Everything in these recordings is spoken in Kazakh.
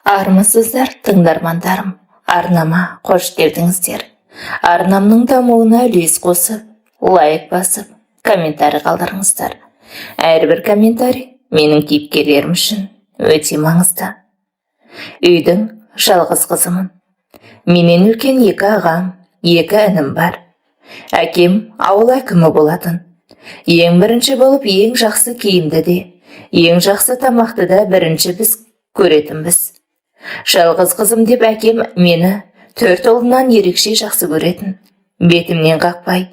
Армысыздар, тыңдармандарым. Арнама қош келдіңіздер. Арнамның дамуына үлес қосып, лайк басып, комментарий қалдырыңыздар. Әрбір комментарий менің кейіпкерлерім үшін өте маңызды. Үйдің жалғыз қызымын. Менен үлкен екі ағам, екі інім бар. Әкем ауыл әкімі болатын. Ең бірінші болып ең жақсы киімді де, ең жақсы тамақты да бірінші біз көретінбіз. Жалғыз қызым деп әкем мені төрт ұлынан ерекше жақсы көретін. Бетімнен қақпай,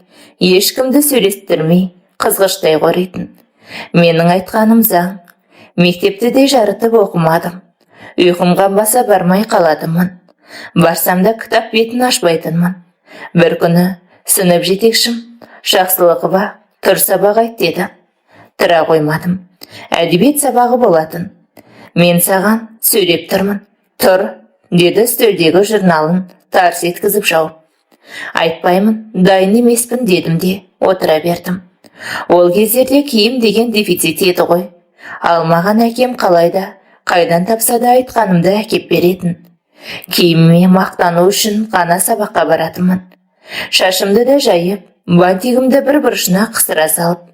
ешкімді сөйлестірмей, қызғыштай қоритын. Менің айтқаным заң. Мектепті де жарытып оқымадым. Ұйқым қанбаса бармай қаладымын. Барсам да кітап бетін ашпайтынмын. Бір күні сынып жетекшім, жақсылығы ба, тұр сабақ айт деді. Тұра қоймадым. Әдебиет сабағы болатын. Мен саған сөйлеп тұрмын. Тұр, деді үстелдегі журналын тарс еткізіп жауып. Айтпаймын, дайын емеспін дедім де отыра бердім. Ол кездерде киім деген дефицит еді ғой. Алмаған әкем қалайда, қайдан тапса да айтқанымды әкеп беретін. Киіміме мақтану үшін ғана сабаққа баратынмын. Шашымды да жайып, бантигімді бір бұрышына қыстыра салып.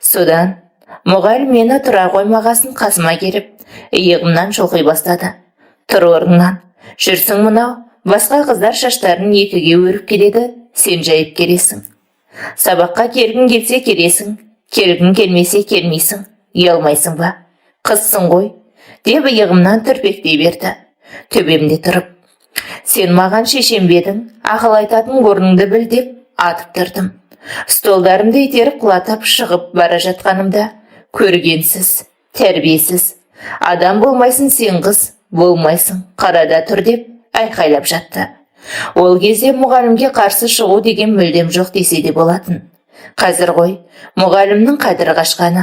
Содан мұғалім мені тұра қоймағасын қасыма келіп, иығымнан шұлғи бастады. Тұр орныңнан, жүрсің мынау, басқа қыздар шаштарын екіге өріп келеді, сен жайып келесің. Сабаққа келгің келсе келесің, келгің келмесе келмейсің, ұялмайсың ба? Қызсың ғой, деп иығымнан түрпектей берді, төбемде тұрып. Сен маған шешем бедің, ақыл айтатын орныңды біл деп атып тұрдым. Столдарымды итеріп құлатып шығып бара жатқанымда, көргенсіз, тәрбиесіз, адам болмайсың сен қыз, болмайсың, қарада тұр деп айқайлап жатты. Ол кезде мұғалімге қарсы шығу деген мүлдем жоқ десе де болатын. Қазір ғой, мұғалімнің қадірі қашқаны.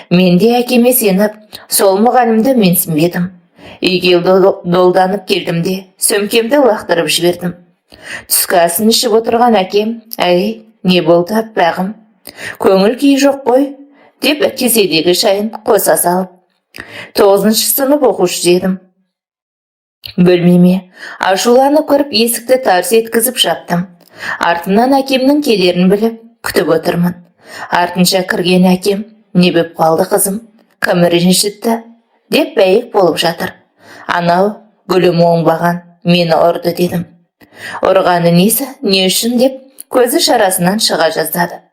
Мен де әкеме сеніп, сол мұғалімді менсінбедім. Үйге долданып келдім де, сөмкемді лақтырып жібердім. Түскі асын ішіп отырған әкем, әй, не болды аппағым? Көңіл күй жоқ қой, деп кеседегі шайын қоса салып. 9-шы сынып оқушы дедім. Бөлмеме ашуланып кіріп есікті тарс еткізіп жаптым. Артымнан әкемнің келерін біліп күтіп отырмын. Артынша кірген әкем, не бөп қалды қызым, кім ренжітті деп бәйек болып жатыр. Анау гүлім оңбаған, мені ұрды дедім. Ұрғаны несі, не үшін деп көзі шарасынан шыға жаздады.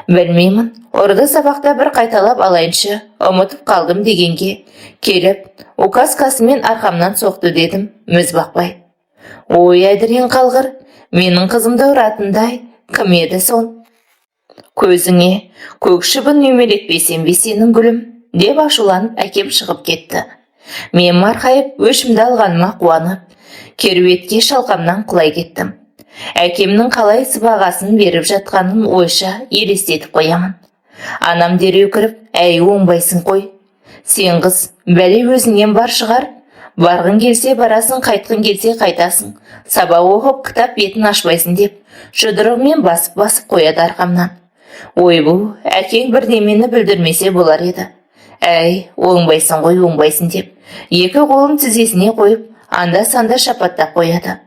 Білмеймін, ұрды сабақта бір қайталап алайыншы, ұмытып қалдым дегенге келіп, указкасымен арқамнан соқты дедім, мүз бақпай. Ой, әдірен қалғыр, менің қызымды ұратындай, кім еді сол? Көзіңе көк шыбын үймелетпесем бе сенің гүлім, деп ашуланып әкем шығып кетті. Мен марқайып, өшімді алғаныма қуанып, керуетке шалқамнан құлай кеттім. Әкемнің қалай сыбағасын беріп жатқанын ойша елестетіп қоямын. Анам дереу кіріп, әй, оңбайсың қой. Сен қыз, бәле өзіңнен бар шығар. Барғың келсе барасың, қайтқың келсе қайтасың. Сабақ оқып, кітап бетін ашпайсың деп, жұдырығымен басып қояды арқамнан. Ой, бұл, әкең бірдемені білдірмесе болар еді. Әй, оңбайсың ғой, оңбайсың деп, екі қолын тізесіне қойып, анда-санда шапаттап қояды.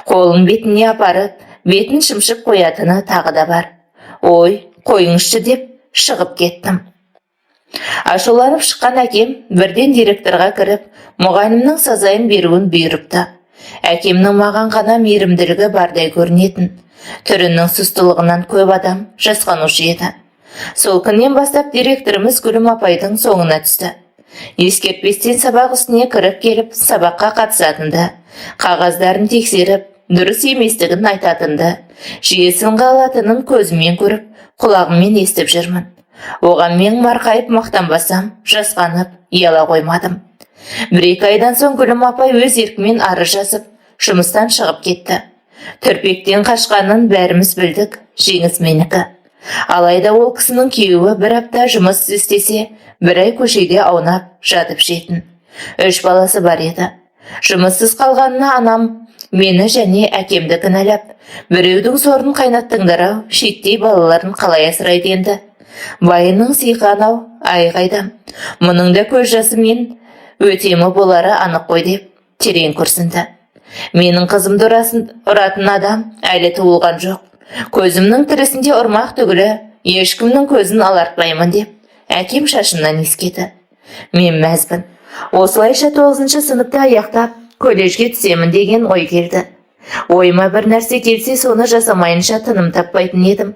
Қолын бетіне апарып, бетін шымшып қоятыны тағы да бар. Ой, қойыңызшы деп шығып кеттім. Ашуланып шыққан әкем бірден директорға кіріп, мұғалімнің сазайын беруін бұйырыпты. Әкемнің маған ғана мейірімділігі бардай көрінетін. Түрінің сұстылығынан көп адам жасқанушы еді. Сол күннен бастап директорымыз Гүлім апайдың соңына түсті. Ескертпестен сабақ үстіне кіріп келіп, сабаққа қатысатынды, қағаздарын тексеріп, дұрыс еместігін айтатынды, жүйесін қалатынын көзімен көріп, құлағыммен естіп жүрмін. Оған мен марқайып мақтанбасам, жасқанып, ұяла қоймадым. Бір-екі айдан соң Гүлім апай өз еркімен арыз жазып, жұмыстан шығып кетті. Түрпектен қашқанын бәріміз білдік, жеңіс менікі. Алайда ол кісінің күйеуі бір апта жұмыс істесе, бір ай көшеде аунап, жатып жетін. 3 баласы бар еді. Жұмыссыз қалғанына анам мені және әкемді кінәлап, біреудің сорын қайнаттыңдар-ау, шеттей балаларын қалай асырайды енді. Байының сиқы анау, ай қайдам. Мұның да көз жасы мен өтемі болары анық қой деп терең күрсінді. Менің қызымды ұратын адам әлі туылған жоқ. Көзімнің тірісінде ұрмақ түгілі ешкімнің көзін алартпаймын деп әкем шашымнан иіскеді. Мен мәзбін. Осылайша 9-шы сыныпта аяқтап колледжге түсемін деген ой келді. Ойыма бір нәрсе келсе соны жасамайынша тыным таппайтын едім.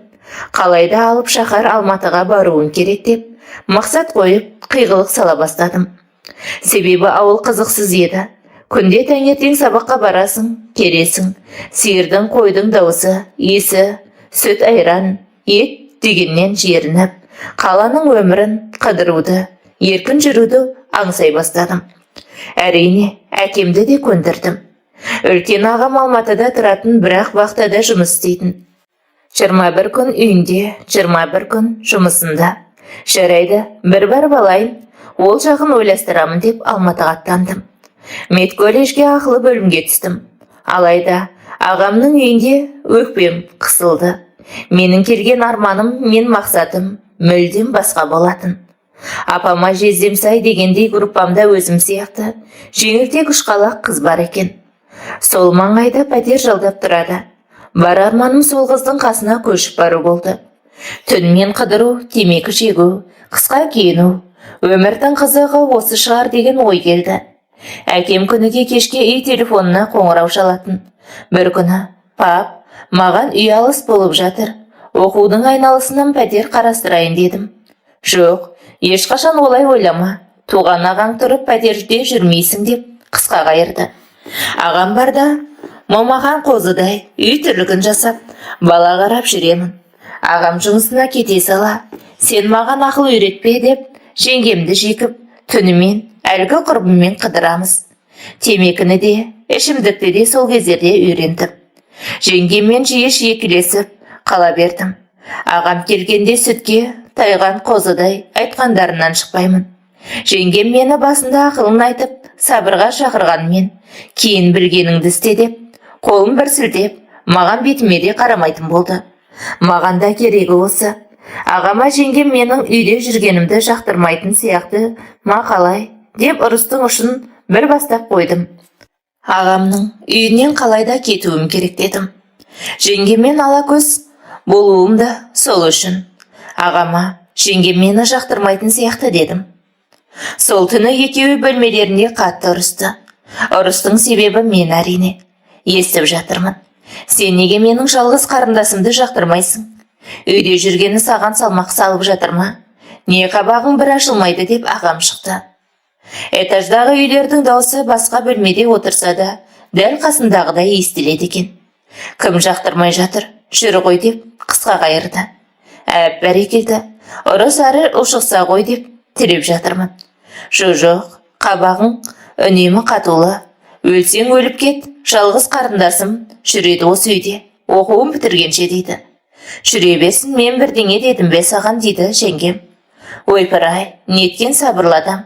Қалайда алып шаһар Алматыға баруым керек деп мақсат қойып қиғылық сала бастадым. Себебі ауыл қызықсыз еді. Күнде таңертең сабаққа барасың, келесің. Сиырдың, қойдың дауысы, иісі, сүт айран, ет дегеннен жерініп, қаланың өмірін қыдыруды, еркін жүруді аңсай бастадым. Әрине, әкемді де көндірдім. Үлкен ағам Алматыда тұратын, бірақ вахтада жұмыс істейтін. 21 күн үйінде, 21 күн жұмысында. Жарайды, бір балайын, ол жағын ойластырамын деп Алматыға аттандым. Медколледжге ақылы бөлімге түстім. Алайда ағамның үйінде өкпем қысылды. Менің келген арманым мен мақсатым мүлдем басқа болатын. Апама жездемсай дегендей группамда өзім сияқты жеңілтек ұшқалақ қыз бар екен. Сол маңайда пәтер жалдап тұрады. Бар арманым сол қыздың қасына көшіп бару болды. Түнмен қыдыру, темекі шегу, қысқа киіну, өмірдің қызығы осы шығар деген ой келді. Әкем күніге кешке үй телефонына қоңырау шалатын. Бір күні, пап, маған үй алыс болып жатыр. Оқудың айналысынан пәтер қарастырайын дедім. Жоқ, ешқашан олай ойлама. Туған ағаң тұрып пәтерде жүрмейсің деп қысқа қайырды. Ағам барда, момақан қозыдай үй тірлігін жасап, бала қарап жүремін. Ағам жұмысына кете сала, сен маған ақыл үйретпе деп, жеңгемді жекіп, түнімен әлгі құрбыммен қыдырамыз. Темекіні де, ішімдікті де сол кездерде үйрендім. Жеңгеммен жиі шекілесіп қала бердім. Ағам келгенде сүтке тайған қозыдай айтқандарынан шықпаймын. Жеңгем мені басында ақылын айтып, сабырға шақырғанмен, кейін білгеніңді істе деп, қолын бір сілтеп, маған бетіме де қарамайтын болды. Маған да керегі осы. Ағама жеңгем менің үйде жүргенімді жақтырмайтын сияқты, мақалай деп ұрыстың ұшын бір бастап қойдым. Ағамның үйінен қалайда кетуім керек дедім. Жеңгеммен ала көз болуым да сол үшін. Ағама жеңгем мені жақтырмайтын сияқты дедім. Сол түні екеуі бөлмелерінде қатты ұрысты. Ұрыстың себебі мен әрине. Естіп жатырмын. Сен неге менің жалғыз қарындасымды жақтырмайсың? Үйде жүргені саған салмақ салып жатыр ма? Не қабағың бір ашылмайды деп ағам шықты. Этаждағы үйлердің дауысы басқа бөлмеде отырса да, дәл қасындағыдай естіледі екен. Кім жақтырмай жатыр? Жүр ғой деп қысқа қайырды. Бәрекелді, ұрыс әрі ушықса ғой деп тілеп жатырмын. Жоқ, қабағың үнемі қатулы. Өлсең өліп кет, жалғыз қарындасым жүреді осы үйде, оқуын бітіргенше дейді. Жүре берсін, мен бірдеңе дедім бе саған дейді жеңгем. Ойпыр-ай, неткен сабырлы адам.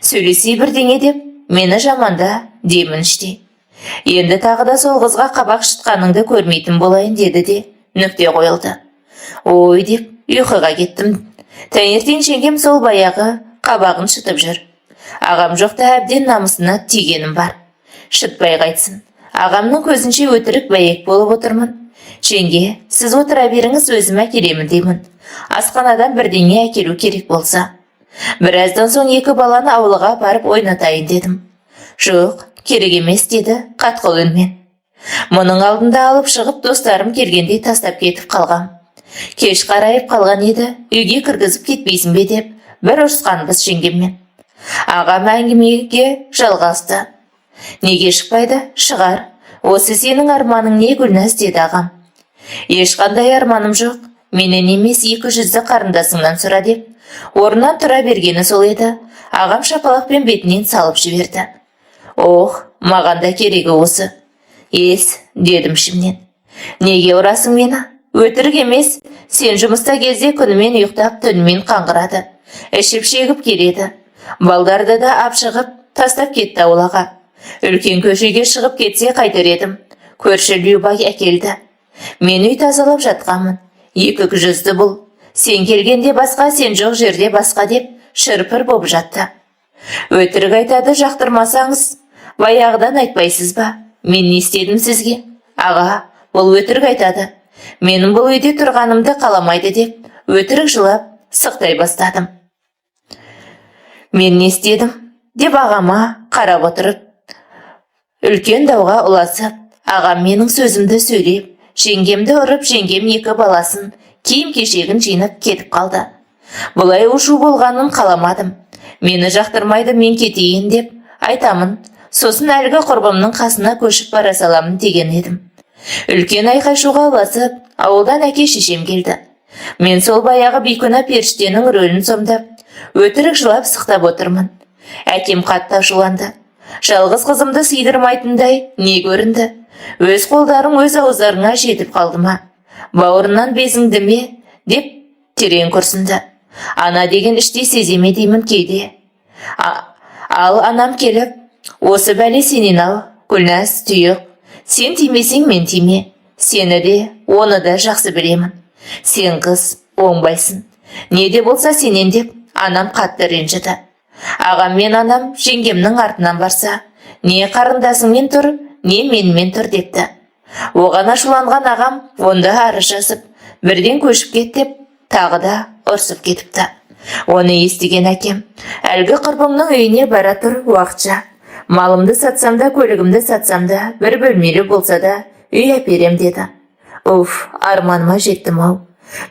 Сөйлесей бірдеңе деп, мені жаманда деймін іштей. Енді тағы да сол қызға қабақ шытқаныңды көрмейтін болайын деді де нүкте қойылды. Ой деп ұйқыға кеттім. Таңертең жеңгем сол баяғы қабағын шытып жүр. Ағам жоқта әбден намысына тигенім бар. Шытпай қайтсын. Ағамның көзінше өтірік бәйек болып отырмын. Жеңге, сіз отыра беріңіз, өзім әкелемін деймін. Асханадан бірдеңе әкелу керек болса. Біраздан соң екі баланы ауылға барып ойнатайын дедім. Жоқ, керек емес деді қатқыл үнмен. Мұның алдында алып шығып достарым келгенде тастап кетіп қалғам. Кеш қарайып қалған еді, үйге кіргізіп кетпейсің бе деп бір ұрысқанбыз жеңгеммен. Ағам әңгімеге жалғасты. Неге шықпайды? Шығар. Осы сенің арманың не, Гүлназ, деді ағам. Ешқандай арманым жоқ. Менен емес 200-ді қарындасыңнан сұра деп. Орнынан тұра бергені сол еді. Ағам шапалақпен бетінен салып жіберді. Ох, маған да керегі осы. Ес, дедім ішімнен. Неге ұрасың мені? Өтірік емес. Сен жұмыста кезде күнімен ұйықтап, түнімен қаңғырады. Ішіп шегіп келеді. Балдарды да апшығып, тастап кетті аулаға. Үлкен көшеге шығып кетсе қайтер едім. Көрші Любай әкелді. Мен үй тазалап жатқанмын. 200-ді бұл. Сен келгенде басқа, сен жоқ жерде басқа деп шырпыр боп жатты. Өтірік айтады жақтырмасаңыз, баяғыдан айтпайсыз ба? Мен не істедім сізге? Аға, бұл өтірік айтады. Менің бұл үйде тұрғанымды қаламайды деп, өтірік жылап, сықтай бастадым. Мен не істедім? Деп ағама қарап отырып, үлкен дауға ұласып, ағам менің сөзімді сөйлеп, жеңгемді ұрып, жеңгем екі баласын, киім-кешегін жинап кетіп қалды. Бұлай ушу болғанын қаламадым. Мені жақтырмайды, мен кетейін деп айтамын. Сосын әлгі құрбымның қасына көшіп бара саламын деген едім. Үлкен айқай-шуға ұласып, ауылдан әке шешем келді. Мен сол баяғы бейкүнә періштенің рөлін сомдап, өтірік жылап сықтап отырмын. Әкем қатты ашуланды. Жалғыз қызымды сыйдырмайтындай не көрінді? Өз қолдарың өз ауздарыңа жетіп қалды ма? Бауырынан безіңді ме? Деп терең күрсінді. Ана деген іштей сеземе деймін кейде. Ал анам келіп, осы бәле сенен ал, Гүлназ, тұйық. Сен тимесең мен тиме. Сені де, оны да жақсы білемін. Сен қыз, оңбайсың. Не де болса сенен деп, анам қатты ренжіді. Ағам мен анам жеңгемнің артынан барса, не қарындасыңмен тұр, не менімен тұр депті. Оған ашуланған ағам онда арыз жазып, бірден көшіп кет деп, тағы да ұрсып кетіпті. Оны естіген әкем, әлгі құрбымның үйіне бара тұр уақытша. Малымды сатсам да, көлігімді сатсам да, бір бөлмелі болса да, үй әперем деді. Уф, арманыма жеттім ау.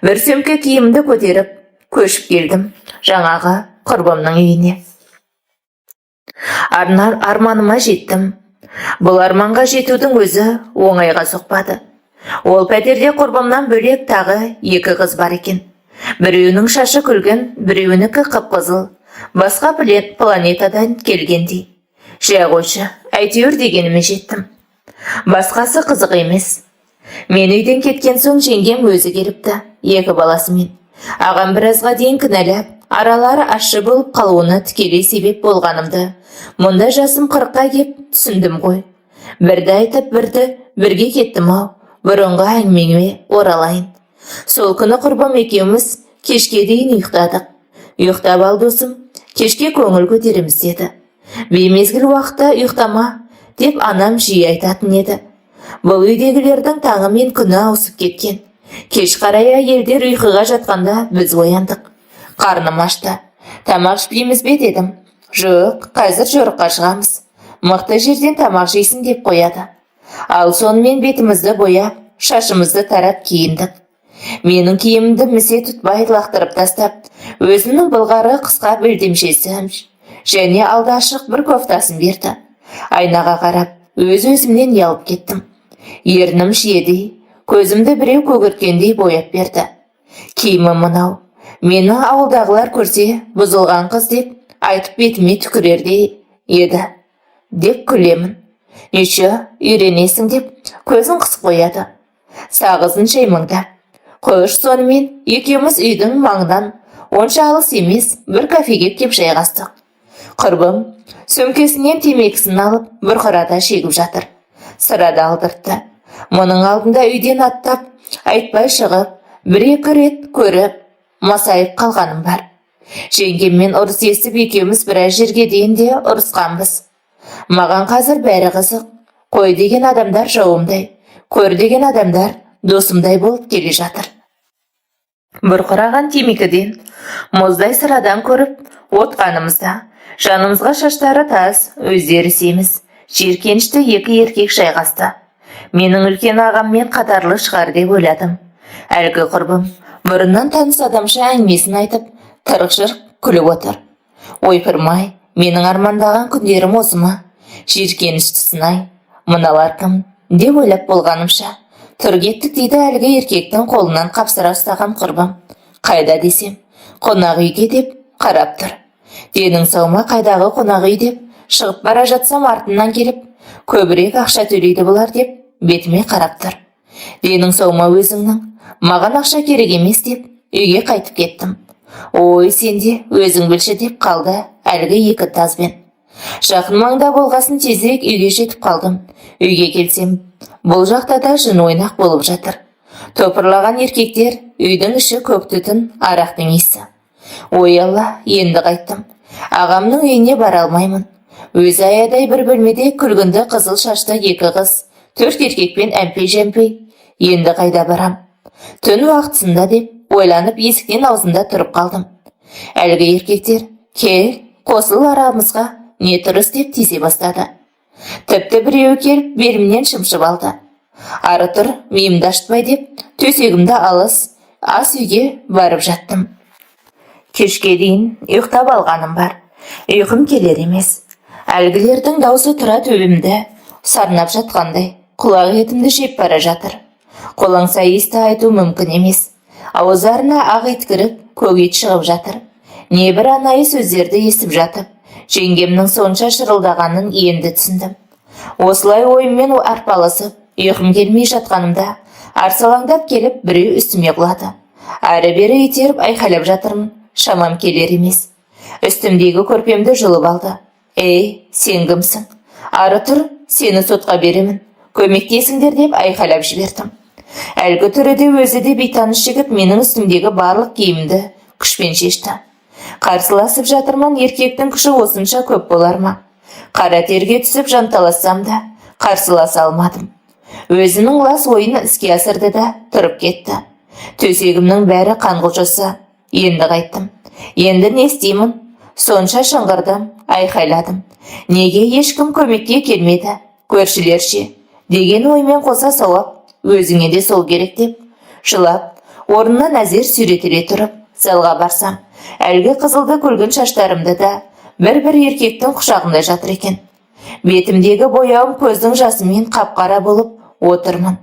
Бір сөмке киімді көтеріп, көшіп келдім жаңағы құрбымның үйіне. Арманыма жеттім. Бұл арманға жетудің өзі оңайға соқпады. Ол пәтерде құрбымнан бөлек тағы екі қыз бар екен. Біреуінің шашы күлгін, біреуінікі қып-қызыл, басқа планетадан келгендей. Жә қойшы, әйтеуір дегеніме жеттім. Басқасы қызық емес. Мен үйден кеткен соң жеңгем өзі келіпті, екі баласымен. Ағам біразға дейін кінәлап, аралары ащы болып қалуына тікелей себеп болғанымды, мұнда жасым 40-қа кеп түсіндім ғой. Бірді айтып, бірге кеттім ау, бұрынғы әңгімеме оралайын. Сол күні құрбым екеуміз кешке дейін ұйықтадық. Ұйықтап ал досым, кешке көңіл көтереміз деді. Беймезгіл уақытта ұйықтама деп анам жиі айтатын еді. Бұл үйдегілердің таңы мен күні ауысып кеткен. Кеш қарай әйелдер ұйқыға жатқанда біз ояндық. Қарным ашты. Тамақ ішпейміз бе дедім. Жоқ, қазір жорыққа шығамыз. Мықты жерден тамақ жейсің деп қояды. Ал сонымен бетімізді бояп, шашымызды тарап киіндік. Менің киімімді місе тұтпай лақтырып тастап, өзінің былғары қысқа белдемшесі және алды ашық бір кофтасын берді. Айнаға қарап, өз-өзімнен ұялып кеттім. Ернім шиедей, көзімді біреу көгерткендей бояп берді. Киімі мынау. Мені ауылдағылар көрсе, бұзылған қыз деп, айтып бетіме түкірердей еді. Деп күлемін. Неше, үйренесің деп, көзін қысып қояды. Сағызын шаймыңда. Қош, сонымен, екеуміз үйдің маңынан, онша алыс емес, бір кафеге кеп жайғастық. Құрбым сөмкесінен темекісін алып, бұрқырата шегіп жатыр. Сырада алдыртты. Мұның алдында үйден аттап, айтпай шығып, бір-екі рет көріп, масайып қалғаным бар. Жеңгеммен ұрыс естіп екеуміз біраз жерге дейін де ұрысқанбыз. Маған қазір бәрі қызық. Қой деген адамдар жауымдай, көр деген адамдар досымдай болып келе жатыр. Бұрқыраған темекіден, мұздай sıрадан көріп, отқанымызда, жанымызға шаштары тас, өздері семіз, жеркенішті екі еркек жайғасты. Менің үлкен ағаммен қатарлы шығар деп ойладым. Әлгі құрбым бұрыннан таныс адамша әңгімесін айтып, тырық-жырық күліп отыр. Ойпырмай, менің армандаған күндерім осы ма? Жеркеніштісін-ай, мыналар кім? Деп ойлап болғанымша, тұр кеттік дейді әлгі еркектің қолынан қапсыра ұстаған құрбым. Қайда десем, қонақ үйге деп қарап тұр. Денің саума, қайдағы қонақ үй деп, шығып бара жатсам артынан келіп, көбірек ақша төлейді бұлар деп, бетіме қарап тұр. Денің саума өзіңнің, маған ақша керек емес деп, үйге қайтып кеттім. Ой, сенде өзің білші деп қалды әлгі екі тазбен. Жақын маңда болғасын тезірек үйге жетіп қалдым. Үйге келсем, бұл жақта да жын ойнақ болып жатыр. Топырлаған еркектер, үйдің іші көк түтін, арақтың иісі. Ой Алла, енді қайттым. Ағамның үйіне бара алмаймын. Өзі аядай бір бөлмеде күлгінді қызыл шашты екі қыз, 4 еркекпен әмпей-жәмпей. Енді қайда барам? Түн уақытысында деп ойланып есіктен аузында тұрып қалдым. Әлгі еркектер, кел, қосыл арамызға, не тұрыс деп тисе бастады. Тіпті біреуі келіп белімнен шымшып алды. Ары тұр, миымды ашытпай деп, төсегімді алыс, ас үйге барып жаттым. Кешке дейін ұйықтап алғаным бар. Ұйқым келер емес. Әлгілердің даусы тұра төбемді сарнап жатқандай, құлақ етімді жеп бара жатыр. Қолаңса есті айту мүмкін емес. Ауыздарына ақ ит кіріп, көк ит шығып жатыр. Небір анайы сөздерді естіп жатып, жеңгемнің сонша шырылдағанын енді түсіндім. Осылай ойыммен арпалысып, ұйқым келмей жатқанымда, арсалаңдап келіп біреу үстіме құлады. Әрі-бері итеріп айқайлап жатырмын, шамам келер емес. Үстімдегі көрпемді жұлып алды. Ей, сен кімсің? Ары тұр, сені сотқа беремін. Көмектесіңдер деп айқайлап жібердім. Әлгі түріде өзі де бейтаныс жігіт менің үстімдегі барлық киімді күшпен шешті. Қарсыласып жатырман, еркектің күші осынша көп болар ма? Қара терге түсіп жанталассам да, қарсыласа алмадым. Өзінің лас ойын іске асырды да тұрып кетті. Төсегімнің бәрі қанғылжыса. Енді қайттым. Енді не істеймін? Сонша шыңғырдым, айқайладым. Неге ешкім көмекке келмеді? Көршілерше деген оймен қоса сауап, өзіңе де сол керек деп. Жылап, орнынан әзер сүйретіле тұрып, залға барсам, әлгі қызылды күлгін шаштарымды да бір-бір еркектің құшағында жатыр екен. Бетімдегі бояуым көздің жасымен қап-қара болып отырмын.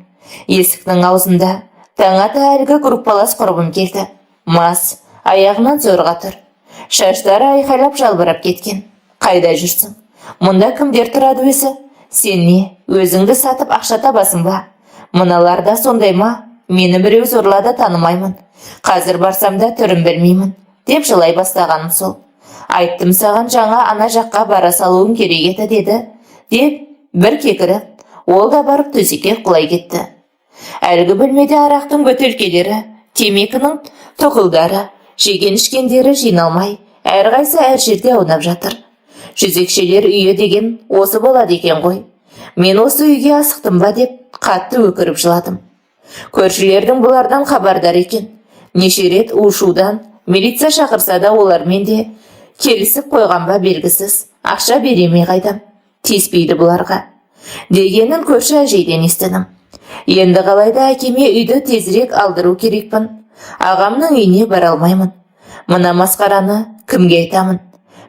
Есіктің аузында таңата әлгі группалас құрбым келді. Мас, аяғынан зорға тұр. Шаштары айқайлап жалбырап кеткен. Қайда жүрсің? Мұнда кімдер тұрады өзі? Сен не, өзіңді сатып ақша табасың ба? Мыналар да сондай ма? Мені біреу зорлады, танымаймын. Қазір барсам да түрін білмеймін, деп жылай бастағаным сол. Айттым саған, жаңа ана жаққа бара салуың керек еді деді, деп бір кекіріп, ол да барып төсекке құлай кетті. Әлгі бөлмеде арақтың бөтелкелері, темекінің тұқылдары, жеген-ішкендері жиналмай, әрқайсы әр жерде аунап жатыр. Жүзекшелер үйі деген осы болады екен ғой. Мен осы үйге асықтым ба деп қатты өкіріп жыладым. Көршілердің бұлардан хабардар екен. Неше рет у-шудан милиция шақырса да олармен де келісіп қойған ба белгісіз. Ақша беремей қайдам. Тиіспейді бұларға. Дегенін көрші әжейден естідім. Енді қалайда әкеме үйді тезірек алдыру керекпін. Ағамның үйіне бара алмаймын. Мына масқараны кімге айтамын?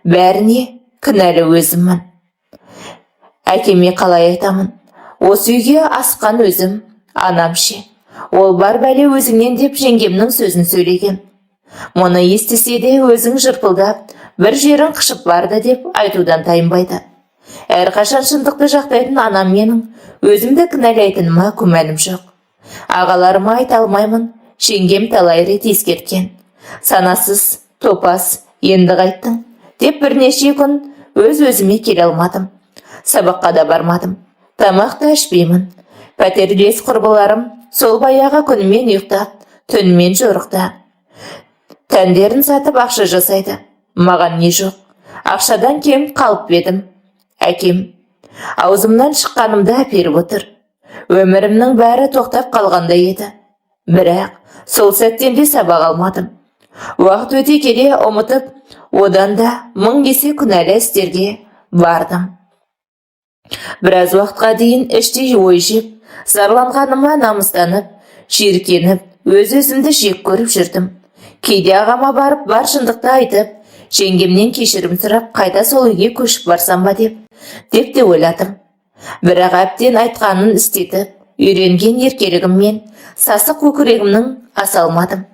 Бәріне кінәлі өзіммін. Әкеме қалай айтамын? Осы үйге асқан өзім, анам ше. Ол бар бәле өзіңнен деп жеңгемнің сөзін сөйлеген. Мұны естісе де өзің жырпылдап, бір жерін қышып барды деп айтудан тайынбайды. Әрқашан шындықты жақтайтын анам менің өзімді кінәлайтыныма күмәнім жоқ. Ағаларыма айта алмаймын, жеңгем талай рет ескерткен. Санасыз, топас, енді қайттың деп бірнеше күн өз-өзіме келе алмадым. Сабаққа да бармадым. Тамақты ашпеймін. Пәтерлес құрбыларым сол баяғы күнімен ұйықтап, түнімен жорықта. Тәндерін сатып ақша жасайды. Маған не жоқ. Ақшадан кем қалып едім. Әкем аузымнан шыққанымды әперіп отыр. Өмірімнің бәрі тоқтап қалғандай еді. Бірақ сол сәттен де сабақ алмадым. Уақыт өте келе ұмытып, одан да мың есе күнәлі істерге бардым. Біраз уақытқа дейін іштей ой жеп, зарланғаныма намыстанып, жиіркеніп, өз-өзімді жек көріп жүрдім. Кейде ағама барып бар шындықты айтып, жеңгемнен кешірім сұрап, қайта сол үйге көшіп барсам ба деп те ойладым. Бірақ әбден айтқанын істетіп, үйренген еркелігіммен сасық көкірегімнің аса алмадым.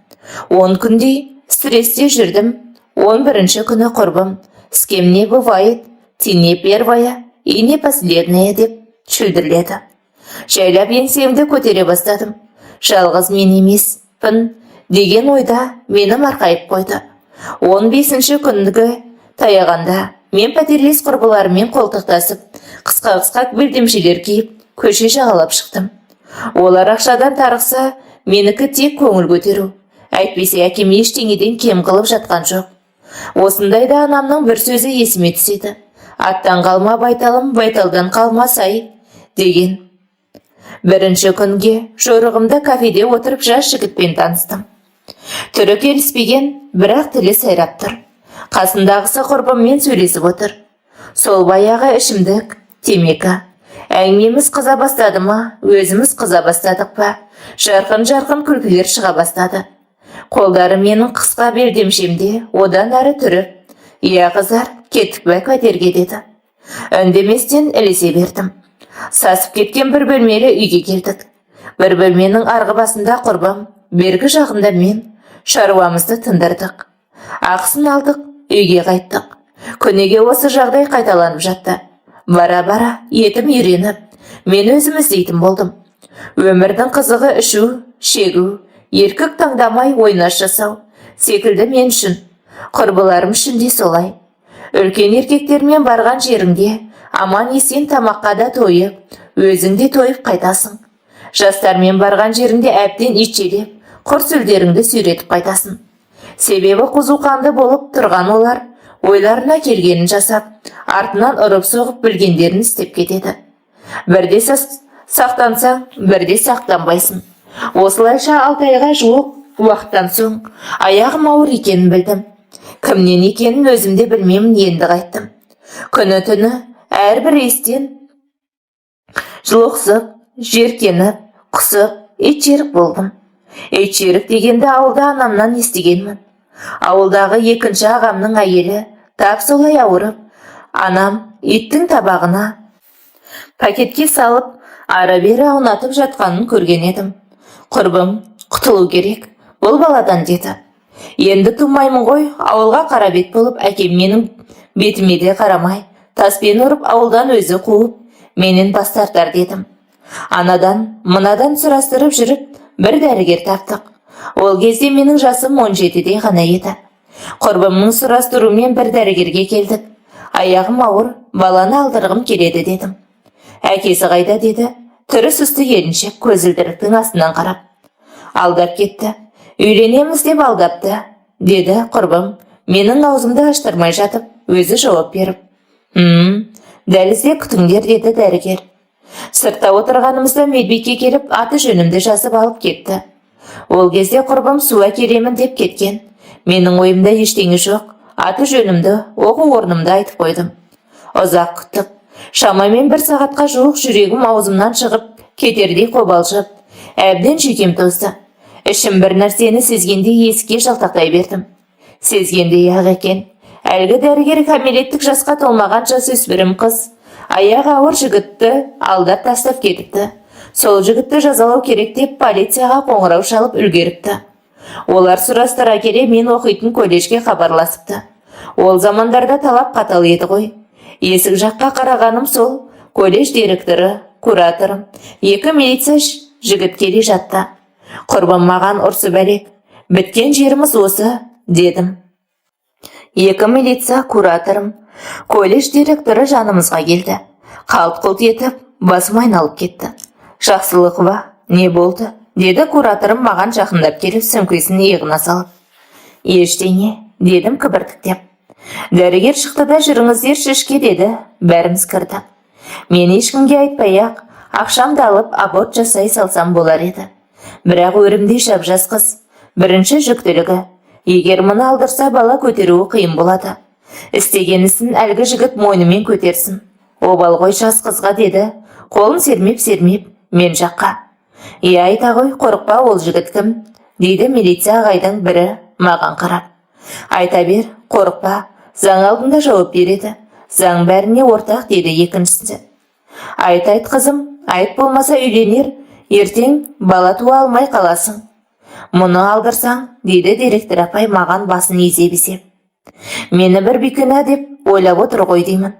10 күндей стресте жүрдім. 11-ші күні құрбым, с кем не бывает, ты не первая и не последняя деп шүлдірледі. Жайлап еңсемді көтере бастадым. Жалғыз мен емеспін деген ойда мені марқайып қойды. 15-ші күнігі таяғанда мен пәтерлес құрбыларымен қолтықтасып, қысқа белдемшелер киіп, көше жағалап шықтым. Олар ақшадан тарықса, менікі тек көңіл көтеру. Әйтпесе әкем ештеңеден кем қылып жатқан жоқ. Осындайда анамның бір сөзі есіме түседі. Аттан қалма байталым, байталдан қалма сай деген. Бірінші күнге жорығымда кафеде отырып жас жігітпен таныстым. Түрі келіспеген, бірақ тілі сайрап тұр. Қасындағысы құрбыммен сөйлесіп отыр. Сол баяғы ішімдік, темекі. Әңгімеміз қыза бастады ма, өзіміз қыза бастадық па? Жарқын күлкілер шыға бастады. Қолдары менің қысқа белдемшемде, одан әрі түріп. Иә қызар, кеттік бә пәтерге деді. Үндеместен ілесе бердім. Сасып кеткен бір бөлмелі үйге келдік. Бір бөлменің арғы басында құрбым, бергі жағында мен. Шаруамызды тындырдық. Ақысын алдық, үйге қайттық. Күнеге осы жағдай қайталанып жатты. Бара-бара етім үйреніп, мен өзім іздейтін болдым. Өмірдің қызығы ішу, шегу, еркек таңдамай ойнас жасау секілді мен үшін. Құрбыларым үшін де солай. Үлкен еркектермен барған жеріңде аман есен тамаққа да тойып, өзің де тойып қайтасың. Жастармен барған жеріңде әбден итшелеп, құр сүлдеріңді сүйретіп қайтасың. Себебі қызуқанды болып тұрған олар ойларына келгенін жасап, артынан ұрып-соғып білгендерін істеп кетеді. Бірде сақтансаң, бірде сақтанбайсың. Осылайша 6 айға жуық уақыттан соң аяғым ауыр екенін білдім. Кімнен екенін өзімде білмеймін, енді қайттым. Күні түні әрбір естен жылоқсып, жеркеніп, құсып, итжерік болдым. Итжерік дегенді ауылда анамнан естігенмін. Ауылдағы екінші ағамның әйелі тап солай ауырып, анам иттің табағына пакетке салып, ары-бері аунатып жатқанын көрген едім. Құрбым, құтылу керек, бұл баладан деді. Енді тумаймын ғой, ауылға қара бет болып, әкем менің бетіме де қарамай, таспен ұрып ауылдан өзі қуып, менен бас тартар дедім. Анадан, мынадан сұрастырып жүріп, бір дәрігер таптық. Ол кезде менің жасым 17-де ғана еді. Құрбымның сұрастырумен бір дәрігерге келдік. Аяғым ауыр, баланы алдырғым келеді дедім. Әкесі қайда деді. Түрі сұсты келіншек көзілдіріктің астынан қарап. Алдап кетті. Үйленеміз деп алдапты, деді құрбым. Менің аузымды аштырмай жатып, өзі жауап беріп. Дәлізде күтіңдер, деді дәрігер. Сыртта отырғанымызда медбике келіп, аты жөнімді жазып алып кетті. Ол кезде құрбым су әкелемін деп кеткен. Менің ойымда ештеңе жоқ. Аты жөнімді, оқу орнымды айтып қойдым. Ұзақ күттік. Шамамен 1 сағатқа жуық жүрегім аузымнан шығып, кетердей қобалжып, әбден жүйкем тозды. Ішім бір нәрсені сезгенде есікке жалтақтай бердім. Сезгенде ақ екен. Әлгі дәрігер кәмелеттік жасқа толмаған жасөспірім қыз. Аяғы ауыр жігітті алдап тастап кетіпті. Сол жігітті жазалау керек деп полицияға қоңырау шалып үлгеріпті. Олар сұрастыра келе мен оқитын колледжге хабарласыпты. Ол замандарда талап қатал еді ғой. Есік жаққа қарағаным сол, колледж директоры, кураторым, 2 милиция жігіт келе жатты. Құрбым маған ұрсы бәлек. Біткен жеріміз осы, дедім. 2 милиция кураторым, колледж директоры жанымызға келді. Қалт-құлт етіп, басым айналып кетті. Жақсылық ба, не болды? Деді кураторым маған жақындап келіп, сөмкесін иығына салып. Ештеңе, дедім кібіртіктеп. Дәрігер шықты да жүріңіздерші ішке деді. Бәріміз кірді. Мен ешкімге айтпай-ақ, ақшамды алып аборт жасай салсам болар еді. Бірақ өрімдей жап-жас қыз. Бірінші жүктілігі. Егер мұны алдырса бала көтеруі қиын болады. Істеген ісін әлгі жігіт мойнымен көтерсін. Обал ғой жас қызға, деді. Қолын сермеп мен жаққа. Айта ғой, қорықпа, ол жігіт кім? Дейді милиция ағайдың бірі маған қарап. Айта бер, қорықпа, заң алдында жауап береді. Заң бәріне ортақ, деді екіншісі. Айт қызым, айт болмаса үйленер, ертең бала туа алмай қаласың. Мұны алдырсаң, дейді директор апай маған басын изеп-изеп. Мені бір бекүнә деп ойлап отыр ғой деймін.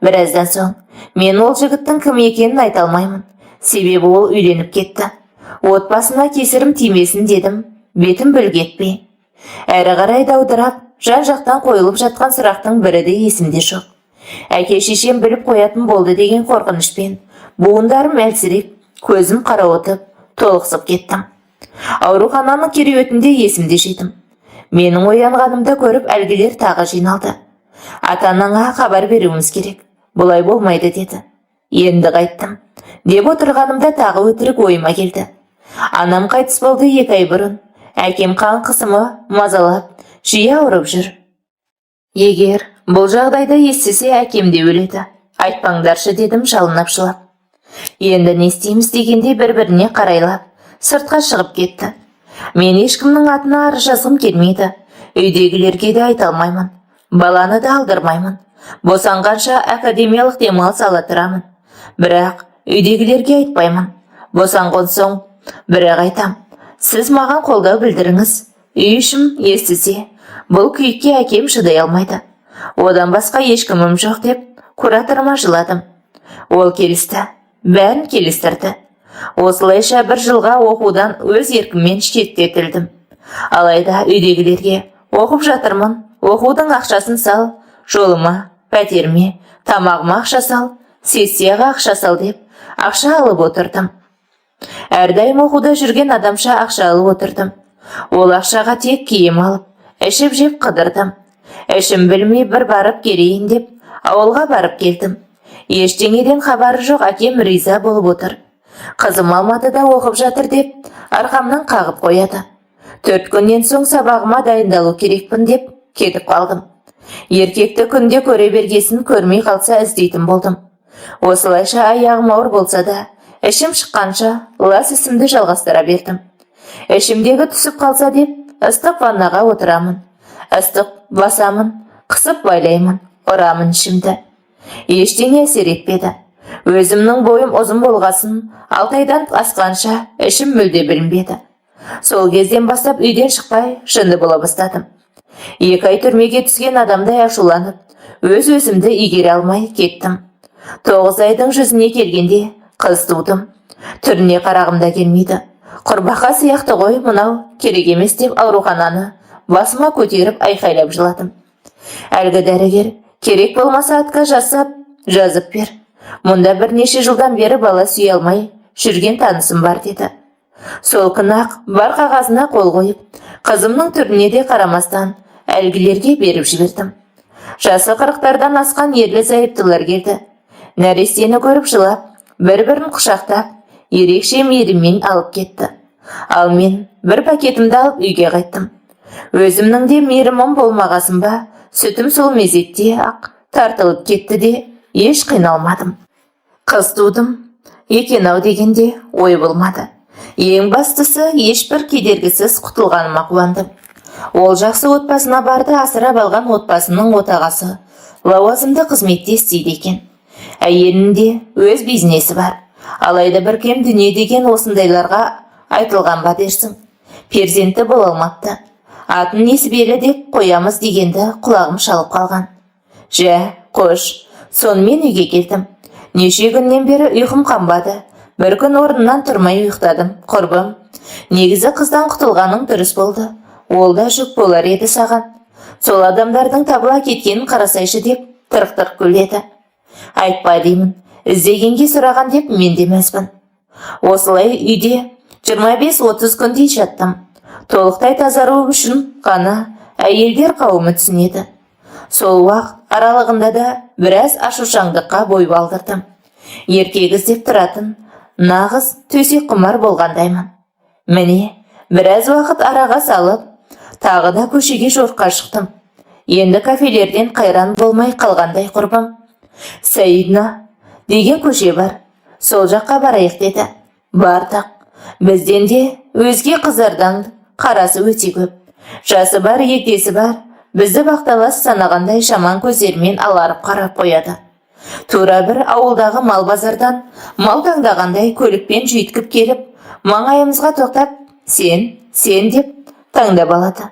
Біраздан соң, мен ол жігіттің кім екенін айта алмаймын. Себебі ол үйленіп кетті. Отбасына кесірім тимесін дедім, бетім бүлгетпей. Әрі қарай даудырап, жан-жақтан қойылып жатқан сұрақтың бірі де есімде жоқ. Әке шешем біліп қоятын болды деген қорқынышпен, буындарым әлсіреп, көзім қарауытып, толықсып кеттім. Аурухананың кереуетінде есімде жетім. Менің оянғанымды көріп әлгілер тағы жиналды. Ата-анаңа хабар беруіміз керек. Бұлай болмайды деді. Енді қайттым. Деп отырғанымда тағы өтірік ойыма келді. Анам қайтыс болды 2 ай бұрын. Әкем қан қысымы мазалап, жиі ауырып жүр. Егер бұл жағдайды естісе, әкем де өледі. Айтпаңдаршы дедім жалынып жылап. Енді не істейміз дегенде бір-біріне қарайлап, сыртқа шығып кетті. Мен ешкімнің атына арыз жазғым келмейді. Үйдегілерге де айта алмаймын. Баланы да алдырмаймын. Босанғанша академиялық демалыс ала тұрамын. Бірақ үйдегілерге айтпаймын. Босанған соң бірақ айтам. Сіз маған қолдау білдіріңіз. Үй ішім естісе, бұл күйікке әкем шыдай алмайды. Одан басқа ешкімім жоқ деп кураторыма жыладым. Ол келісті. Бәрін келістірді. Осылайша 1 жылға оқудан өз еркіммен шеттетілдім. Алайда үйдегілерге оқып жатырмын, оқудың ақшасын сал, жолыма, пәтеріме, тамағыма ақша сал, сессияға ақша сал деп ақша алып отырдым. Әрдайым оқуда жүрген адамша ақша алып отырдым. Ол ақшаға тек киім алып, ішіп жеп қыдырдым. Ішім білмей бір барып келейін деп ауылға барып келдім. Ештеңеден хабары жоқ, әкем риза болып отыр. Қызым Алматыда оқып жатыр деп арқамнан қағып қояды. 4 күннен соң сабағыма дайындалу керекпін деп кетіп қалдым. Еркекті күнде көре бергесін, көрмей қалса іздейтін болдым. Осылайша аяғым ауыр болса да, ішім шыққанша лас ісімді жалғастыра бердім. Ішімдегі түсіп қалса деп ыстық ваннаға отырамын. Ыстық басамын, қысып байлаймын, ұрамын ішімді. Ештеңе әсер етпеді. Өзімнің бойым ұзын болғасын, 6 айдан асқанша ішім мүлде білінбеді. Сол кезден бастап үйден шықпай жынды бола бастадым. 2 ай түрмеге түскен адамдай ашуланып, өз-өзімді игере алмай кеттім. 9 айдың жүзіне келгенде қыз тудым. Түріне қарағым да келмейді. Құрбақа сияқты ғой мынау, керек емес деп аурухананы басыма көтеріп айқайлап жыладым. Әлгі дәрігер, керек болмаса атқа жазып бер. Мұнда бірнеше жылдан бері бала сүйе алмай жүрген танысым бар деді. Сол күні-ақ бар қағазына қол қойып, қызымның түріне де қарамастан әлгілерге беріп жібердім. Жасы 40-тардан асқан ерлі зайыптылар келді. Нәрестені көріп жылап, бір-бірін құшақтап, ерекше мейіріммен алып кетті. Ал мен бір пакетімді алып үйге қайттым. Өзімнің де мейірімім болмағасын ба, сүтім сол мезетте ақ тартылып кетті де, еш қиналмадым. Қыз тудым, екен-ау дегенде ой болмады. Ең бастысы, ешбір кедергісіз құтылғаныма қуандым. Ол жақсы отбасына барды, асырап алған отбасының отағасы лауазымды қызметте істейді екен. Әйелінде өз бизнесі бар. Алайда бір кем дүние деген осындайларға айтылған ба дерсің. Перзенті бола алмапты. Атын Несібелі деп қоямыз дегенді құлағым шалып қалған. Жә, қош, сонымен үйге келдім. Неше күннен бері ұйқым қанбады. Бір күн орнынан тұрмай ұйықтадым. Құрбым, негізі қыздан құтылғаның дұрыс болды. Ол да жүк болар еді саған. Сол адамдардың табыла кеткенін қарасайшы деп тырқ-тырқ күледі. Айтпа деймін, іздегенге сұраған деп мен де мәзбін. Осылай үйде 25-30 күндей жаттым. Толықтай тазару үшін ғана әйелдер қауымы түсінеді. Сол уақыт аралығында да біраз ашушаңдыққа бой балдырдым. Еркек іздеп тұратын нағыз төсек құмар болғандаймын. Міне, біраз уақыт араға салып, тағы да көшеге жорыққа шықтым. Енді кафелерден қайран болмай қалғандай құрбым. Саидна деген көше бар. Сол жаққа барайық деді. Бардық. Бізден де өзге қыздардан қарасы өте көп. Жасы бар, егдесі бар. Бізді бақталас санағандай жаман көздермен аларып қарап қояды. Тура бір ауылдағы мал базардан мал таңдағандай көлікпен жүйткіп келіп, маңайымызға тоқтап, сен деп таңдап алады.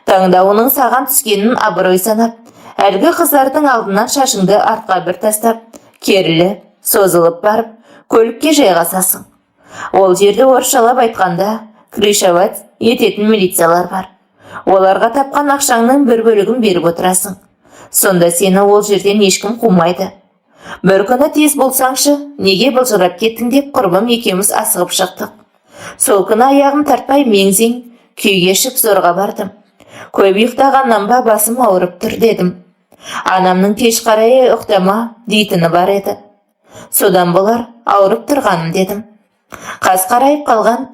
Таңдауының саған түскенін абырой санап, әлгі қыздардың алдынан шашыңды артқа бір тастап, керілі, созылып барып, көлікке жайғасасың. Ол жерде орысшалап айтқанда крышевать ететін милициялар бар. Оларға тапқан ақшаңның бір бөлігін беріп отырасың. Сонда сені ол жерден ешкім қумайды. Бір күні тез болсаңшы, неге былжырап кеттің деп құрбым екеуміз асығып шықтық. Сол күні аяғым тартпай меңзең күй кешіп зорға бардым. Көп ұйықтағаннан ба басым ауырып тұр дедім. Анамның кеш қарай ұйықтама дейтіні бар еді. Содан болар ауырып тұрғаным дедім. Қас қарайып қалған,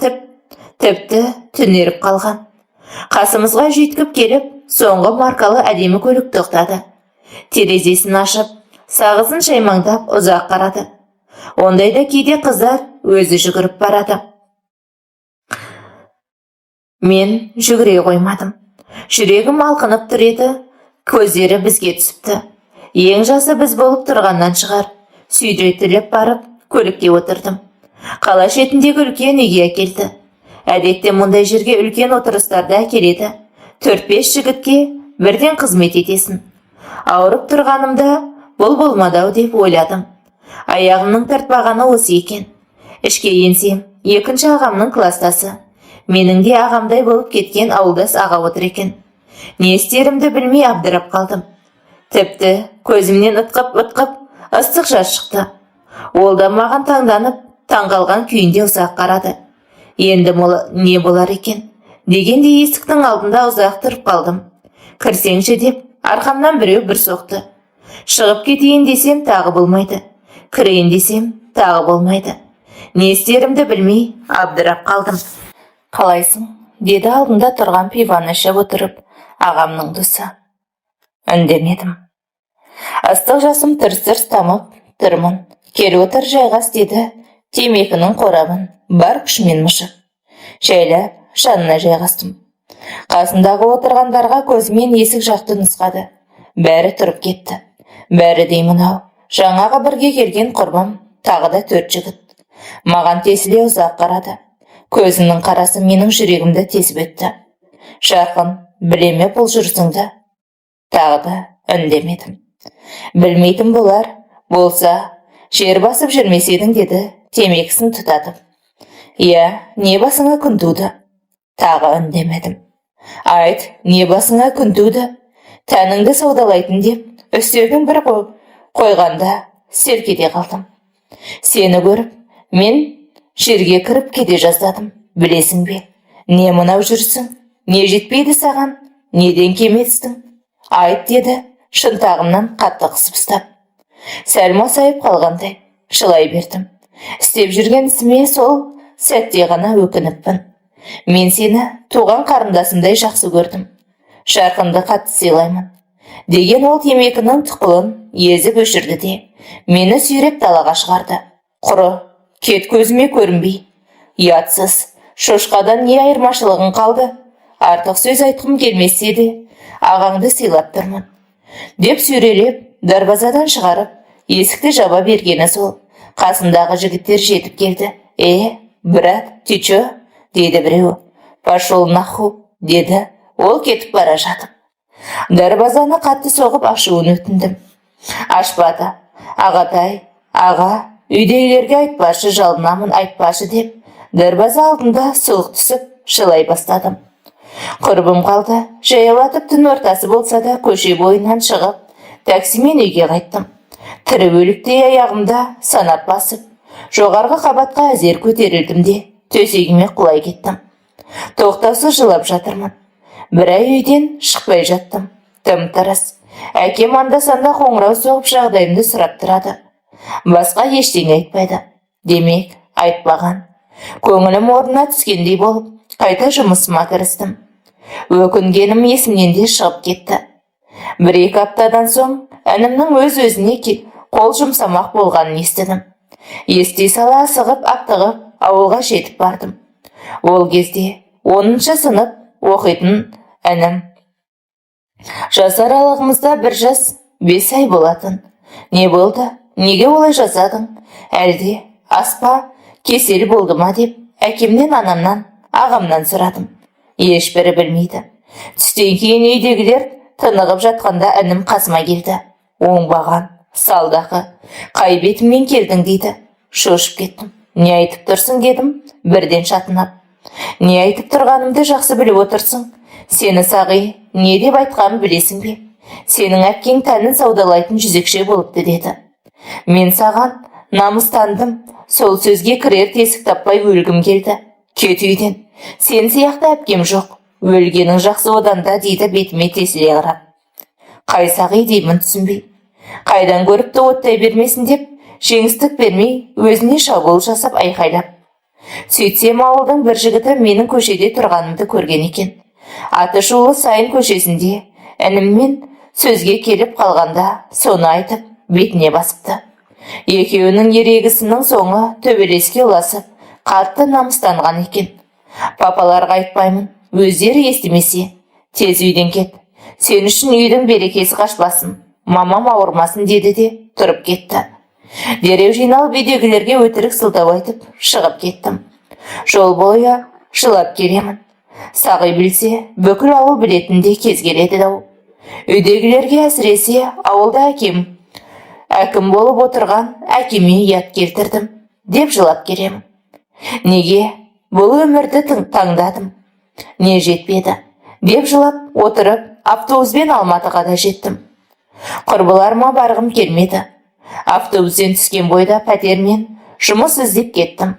тіпті түнеріп қалған. Қасымызға жүйткіп келіп, соңғы маркалы әдемі көлік тоқтады. Терезесін ашып, сағызын шаймаңдап ұзақ қарады. Ондайда кейде қыздар өзі жүгіріп барады. Мен жүгіре қоймадым. Жүрегім алқынып тұр еді, көздері бізге түсіпті. Ең жасы біз болып тұрғаннан шығар. Сүйретіліп барып, көлікке отырдым. Қала шетіндегі үлкен үйге әкелді. Әдетте мұндай жерге үлкен отырыстарда әкеледі. 4-5 жігітке бірден қызмет етесін. Ауырып тұрғанымда бұл болмадау деп ойладым. Аяғымның тартпағаны осы екен. Ішке енсем, екінші ағамның кластасы. Менің де ағамдай болып кеткен ауылдас аға отыр екен. Не істерімді білмей абдырап қалдым. Тіпті көзімнен ытқып ыстық жас шықты. Ол да маған таңданып, таңғалған күйінде ұзақ қарады. Енді не болар екен дегенде есіктің алдында ұзақ тұрып қалдым. Кірсеңші деп арқамнан біреу бір соқты. Шығып кетейін десем тағы болмайды. Кірейін десем тағы болмайды. Не істерімді білмей абдырап қалдым. Қалайсың? Деді алдында тұрған пиваны ішіп отырып ағамның досы. Үндемедім. Ыстық жасым тырс-тырс тамып тұрмын. Кел отыр жайғас деді темекінің қорабын бар күшімен мұшып. Жайлап жанына жайғастым. Қасындағы отырғандарға көзімен есік жақты нұсқады. Бәрі тұрып кетті. Бәрі деймін ау, жаңағы бірге келген құрбым, тағы да 4 жігіт. Маған тесіле ұзақ қарады. Көзінің қарасы менің жүрегімді тесіп өтті. Жарқын, білеме бұл жүрсіңді? Тағы да үндемедім. Білмейтін болар, болса, жер басып жүрмеседің деді темекісін тұтатып. Иә, не басыңа күн туды? Тағы үндемедім. Айт, не басыңа күн туды? Тәніңді саудалайтын деп, үстелдің бір қойғанда селк ете қалдым. Сені көріп, мен жерге кіріп кете жаздадым. Білесің бе, не мынау жүрсің? Не жетпейді саған? Неден кеместің? Айт деді, шынтағымнан қатты қысып ұстап. Сәл масайып қалғандай, жылай бердім. Істеп жүрген ісіме сол сәтте ғана өкініппін. Мен сені туған қарындасымдай жақсы көрдім. Жарқынды қатты сыйлаймын. Деген ол темекінің тұқылын езіп өшірді де, мені сүйреп далаға шығарды. Құры, кет көзіме көрінбей. Ятсыз, шошқадан не айырмашылығың қалды? Артық сөз айтқым келмесе де, ағаңды сыйлап тұрмын. Деп сүйрелеп, дарбазадан шығарып, есікті жаба бергені сол. Қасындағы жігіттер жетіп келді. Брат, ты чё? Деді біреу. Пошел наху, деді. Ол кетіп бара жатып. Дарбазаны қатты соғып ашуын өтіндім. Ашпады. Ағатай, аға, үйдегілерге айтпашы, жалынамын айтпашы деп, дарбаза алдында сұлық түсіп, шылай бастадым. Құрбым қалды. Жаялатып түн ортасы болса да көше бойынан шығып, таксимен үйге қайттым. Тірі өліктей аяғымда санап басып, жоғарғы қабатқа әзер көтерілдім де, төсегіме құлай кеттім. Тоқтаусыз жылап жатырмын. Бір ай үйден шықпай жаттым. Тым-тырыс. Әкем анда-санда қоңырау соғып жағдайымды сұрап тұрады. Басқа ештеңе айтпайды. Демек, айтпаған. Көңілім орнына түскендей болып, қайта жұмысыма кірістім. Өкінгенім есімнен де шығып кетті. 1-2 аптадан соң інімнің өз-өзіне қол жұмсамақ болғанын естідім. Ести сала асығып, аптығып, ауылға жетіп бардым. Ол кезде 10-шы сынып оқитын інім. Жас аралығымызда 1 жас 5 ай болатын. Не болды? Неге олай жазадың? Әлде аспа кесел болды ма деп әкемнен, анамнан, ағамнан сұрадым. Ешбірі білмейді. Түстен кейін үйдегілер тынығып жатқанда інім қасыма келді. Оңбаған, салдақы, қай бетіммен келдің дейді. Шошып кеттім. Не айтып тұрсың дедім, бірден шатынап. Не айтып тұрғанымды жақсы біліп отырсың. Сені сағи, не деп айтқанын білесің бе? Сенің әпкең тәнін саудалайтын жүзекше болыпты деді. Мен саған намыстандым. Сол сөзге кірер тесік таппай өлгім келді. Кет үйден. Сен сияқты әпкем жоқ. өлгенің жақсы одан да дейді бетіме тесіле қарап. Қайсағи деймін түсінбей. Қайдан көріпті оттай бермесін деп, жеңістік бермей, өзіне шабуыл жасап айқайлап. Сөйтсем ауылдың бір жігіті менің көшеде тұрғанымды көрген екен. Аты шулы Сайын көшесінде ініммен сөзге келіп қалғанда соны айтып, бетіне басыпты. Екеуінің ерегісінің соңы төбелеске ұласып, қатты намыстанған екен. Папаларға айтпаймын, өздері естімесе, тез үйден кет. Сен үшін үйдің берекесі қашпасын, мамам ауырмасын деді де тұрып кетті. Дереу жиналып үйдегілерге өтірік сылтау айтып, шығып кеттім. Жол бойы жылап келемін. Сағи білсе, бүкіл ауыл білетінде кез келеді дау. Үйдегілерге әсіресе ауылда әкім болып отырған әкеме ұят келтірдім, деп жылап келемін. Неге? Бұл өмірді таңдадым. Не жетпеді? Деп жылап отырып, автобуспен Алматыға да жеттім. Құрбыларыма барғым келмеді. Автобустен түскен бойда пәтермен жұмыс іздеп кеттім.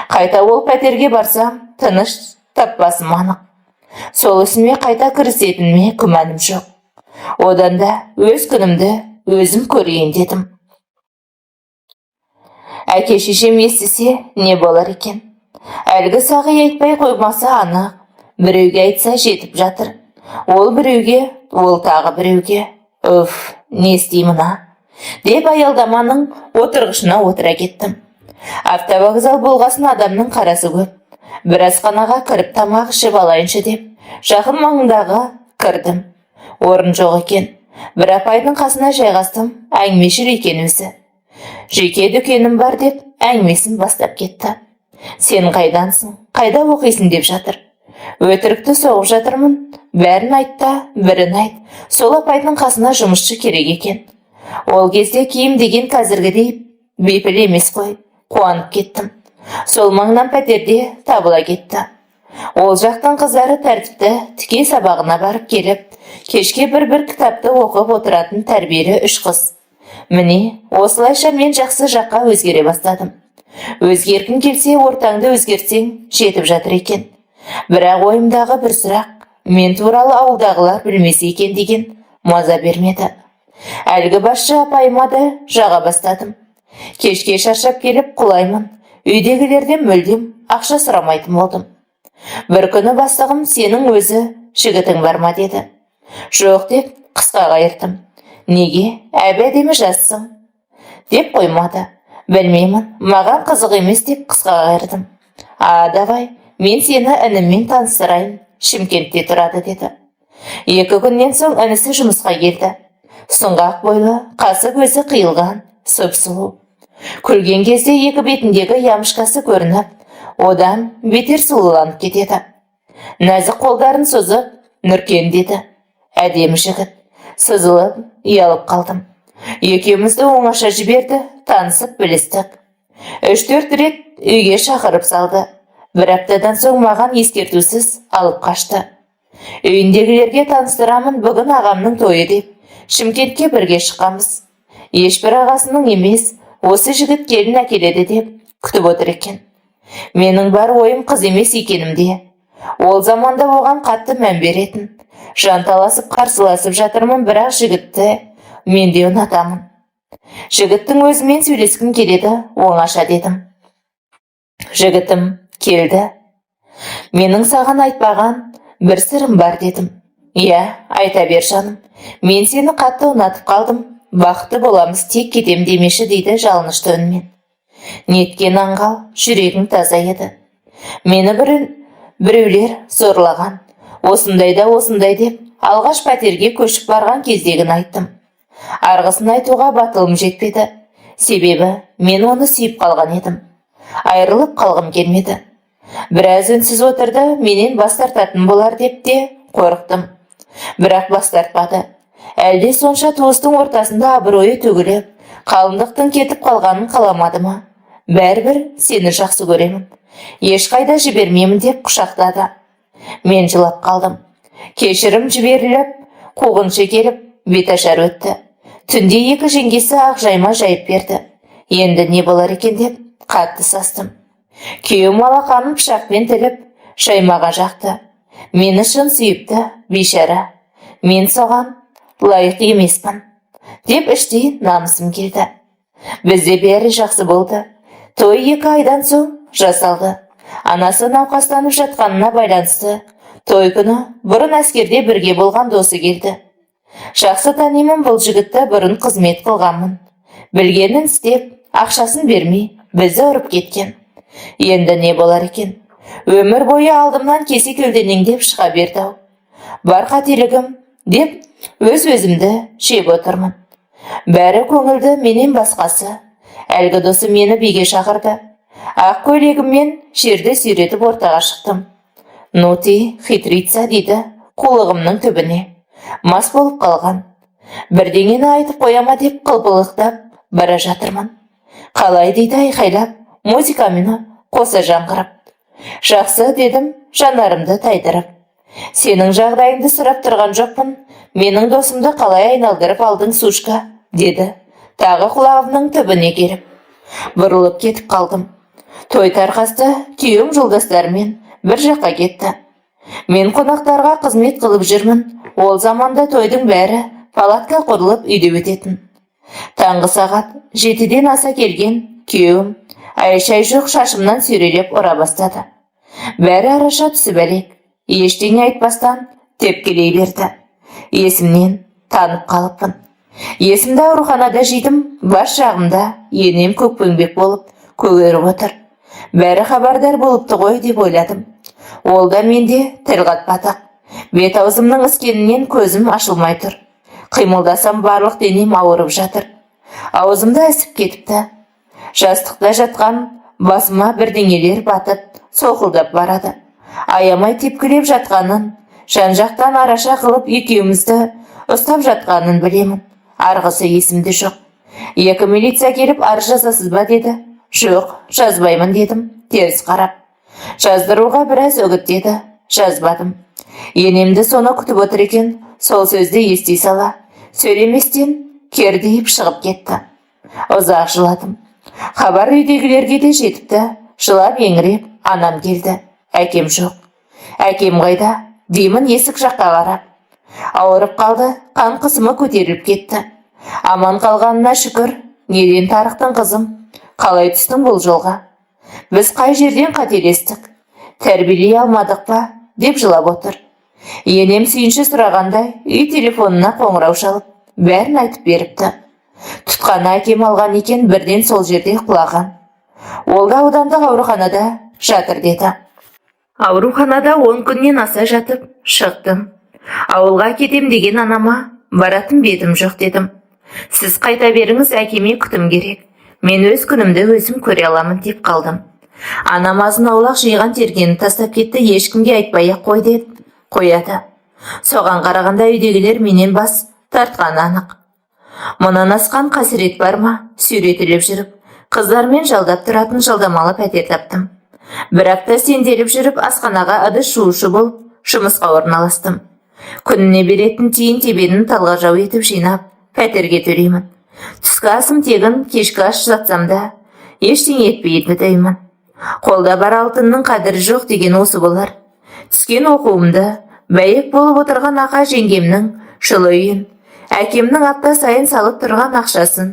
Қайта ол пәтерге барсам, тыныш таппасым анық. Сол ісіме қайта кірісетініме күмәнім жоқ. Одан да өз күнімді өзім көрейін дедім. Әке шешем естісе не болар екен? Әлгі Сағи айтпай қоймаса анық. Біреуге айтса жетіп жатыр. Ол біреуге, ол тағы біреуге. Не істеймін деп аялдаманың отырғышына отыра кеттім. Автовокзал болғасын адамның қарасы көп. Бір асханаға кіріп тамақ ішіп алайыншы деп, жақын маңындағы кірдім. Орын жоқ екен. Бір апайдың қасына жайғастым, әңгімешіл екен өзі. Жеке дүкенім бар деп, әңгімесін бастап кетті. Сен қайдансың, қайда оқисың деп жатыр. Өтірікті соғып жатырмын, бәрін айтта, бірін айт. Сол апайдың қасына жұмысшы керек екен. Ол кезде киім деген қазіргідей бейпіл емес қой. Қуанып кеттім. Сол маңнан пәтерде табыла кетті. Ол жақтың қыздары тәртіпті тіке сабағына барып келіп, кешке бір кітапты оқып отыратын тәрбиелі үш қыз. Міне, осылайша мен жақсы жаққа өзгере бастадым. Өзгеркін келсе, ортаңды өзгертсең, жетіп жатыр екен. Бірақ ойымдағы бір сұрақ, мен туралы ауылдағылар білмесе екен деген маза бермеді. Әлгі басшы апайыма да жаға бастадым. Кешке шаршап келіп құлаймын. Үйдегілерден мүлдем ақша сұрамайтын болдым. Бір күні бастығым, сенің өзі жігітің бар ма деді. Жоқ деп қысқа қайырдым. Неге? Әбәдемі жазсың? Деп қоймады. Білмеймін, маған қызық емес деп қысқа қайырдым. Давай, мен сені ініммен таныстырайын, Шымкентте тұрады деді. 2 күннен соң інісі жұмысқа келді. Сұңғақ бойлы, қасы көзі қиылған, сұп-сұлу. Күлген кезде екі бетіндегі ямшкасы көрініп, одан бетер сұлуланып кетеді. Нәзік қолдарын созып, Нүркен деді. Әдемі жігіт. Сызылып, ұялып қалдым. Екеумізді оңаша жіберді, танысып білістік. 3-4 рет үйге шақырып салды. Бір аптадан соң маған ескертусіз алып қашты. Үйіндегілерге таныстырамын, бүгін ағамның тойы деп, Шымкентке бірге шыққанбыз. Ешбір ағасының емес, осы жігіт келін әкеледі деп күтіп отыр екен. Менің бар ойым қыз емес екенімде. Ол заманда оған қатты мән беретін. Жанталасып қарсыласып жатырмын, бірақ жігітті мен де ұнатамын. Жігіттің өзімен сөйлескім келеді, оңаша дедім. Жігітім келді. Менің саған айтпаған бір сырым бар дедім. Айта бер жаным. Мен сені қатты ұнатып қалдым. Бақытты боламыз, тек кетем демеші дейді жалынышты үнмен. Неткен аңғал, жүрегің таза еді. Мені біреулер зорлаған. Осындай деп, алғаш пәтерге көшіп барған кездегін айттым. Арғысын айтуға батылым жетпеді. Себебі мен оны сүйіп қалған едім. Айырылып қалғым келмеді. Біраз үнсіз отырды, менен бас тартатын болар деп те қорықтым. Бірақ бас тартпады. Әлде сонша туыстың ортасында абыройы төгіліп, қалыңдықтың кетіп қалғанын қаламады ма? Бәрібір сені жақсы көремін. Ешқайда жібермеймін деп құшақтады. Мен жылап қалдым. Кешірім жіберіліп, қуғыншы келіп, беташар өтті. Түнде 2 жеңгесі ақ жайма жайып берді. Енді не болар екен деп қатты састым. Күйеуім алақанын пышақпен тіліп, шаймаға жақты. Мені шын сүйіпті, бейшара. Мен соған лайық емеспін, деп іштей намысым келді. Бізде бәрі жақсы болды. Той 2 айдан соң жасалды. Анасы науқастанып жатқанына байланысты той күні бұрын әскерде бірге болған досы келді. Жақсы танимын бұл жігітті, бұрын қызмет қылғанмын. Білгенін істеп, ақшасын бермей, бізді ұрып кеткен. Енді не болар екен? Өмір бойы алдымнан кесе көлденеңдеп шыға берді-ау. Бар қателігім деп өз-өзімді шеп отырмын. Бәрі көңілді менен басқасы. Әлгі досы мені биге шақырды. Ақ көйлегіммен жерді сүйретіп ортаға шықтым. Нути хитрица дейді қулығымның түбіне. Мас болып қалған. Бірдеңені айтып қояма деп қылпылықтап бара жатырмын. Қалай дейді айқайлап, музыкамені қоса жаңғырып. Жақсы дедім жанарымды тайдырып. Сенің жағдайыңды сұрап тұрған жоқпын. Менің досымды қалай айналдырып алдың, сушка, деді. Тағы құлағымның түбіне келіп. Бұрылып кетіп қалдым. Той тарқасты, күйеуім жолдастарымен бір жаққа кетті. Мен қонақтарға қызмет қылып жүрмін. Ол заманда тойдың бәрі палатка құрылып үйде өтетін. Таңғы сағат 7-ден аса келген күйеуім ай-шай жоқ шашымнан сүйрелеп ұра бастады. Бәрі араша түсіп әлек. Ештеңе айтпастан тепкелей берді. Есімнен танып қалыппын. Есімді ауруханада жидым, бас жағымда енем көкпеңбек болып көгеріп отыр. Бәрі хабардар болыпты ғой деп ойладым. Ол да менде тіл қатпадық. Бет аузымның іскенінен көзім ашылмай тұр. Қимылдасам барлық денем ауырып жатыр. Аузымда ісіп кетіпті. Жастықта жатқан басыма бірдеңелер батып, соқылдап барады. Аямай тепкілеп жатқанын, жан-жақтан араша қылып екеумізді ұстап жатқанын білемін. Арғысы есімде жоқ. 2 милиция келіп ар жазасыз ба деді. Жоқ, жазбаймын дедім, теріс қарап. Жаздыруға біраз үгіттеді, жазбадым. Енемді соны күтіп отыр екен, сол сөзді ести сала, сөйлеместен кердейіп шығып кетті. Ұзақ жыладым. Хабар үйдегілерге де жетіпті. Жылап еңіреп, анам келді. Әкем жоқ. Әкем қайда? Деймін есік жаққа қарап. Ауырып қалды, қан қысымы көтеріліп кетті. Аман қалғанына шүкір. Неден тарықтың қызым? Қалай түстің бұл жолға? Біз қай жерден қателестік? Тәрбиелей алмадық па? Деп жылап отыр. Енем сүйінші сұрағандай үй телефонына қоңырау шалып, бәрін айтып беріпті. Тұтқаны әкем алған екен, бірден сол жерде құлаған. Ол да аудандық ауруханада жатыр деді. Ауруханада 10 күннен аса жатып шықтым. Ауылға кетем деген анама баратын бетім жоқ дедім. Сіз қайта беріңіз, әкеме күтім керек. Мен өз күнімді өзім көре аламын деп қалдым. Анам азын аулақ жиған тергенін тастап кетті, ешкімге айтпай-ақ қой деді. Қояды. Соған қарағанда үйдегілер менен бас тартқаны анық. Мұнан асқан қасірет бар ма? Сүйретіліп жүріп, қыздармен жалдап тұратын жалдамалы пәтер таптым. Бірақ та сенделіп жүріп асханаға ыдыс жуушы болып жұмысқа орналастым. Күніне беретін тиын тебенін талғажау етіп жинап, пәтерге төлеймін. Түскі асым тегін, кешкі ас жатсам да ештеңе етпейді деймін. Қолда бар алтынның қадірі жоқ деген осы болар. Түскен оқуымды, бәйек болып отырған ақа жеңгемнің жылы үйін, әкемнің апта сайын салып тұрған ақшасын,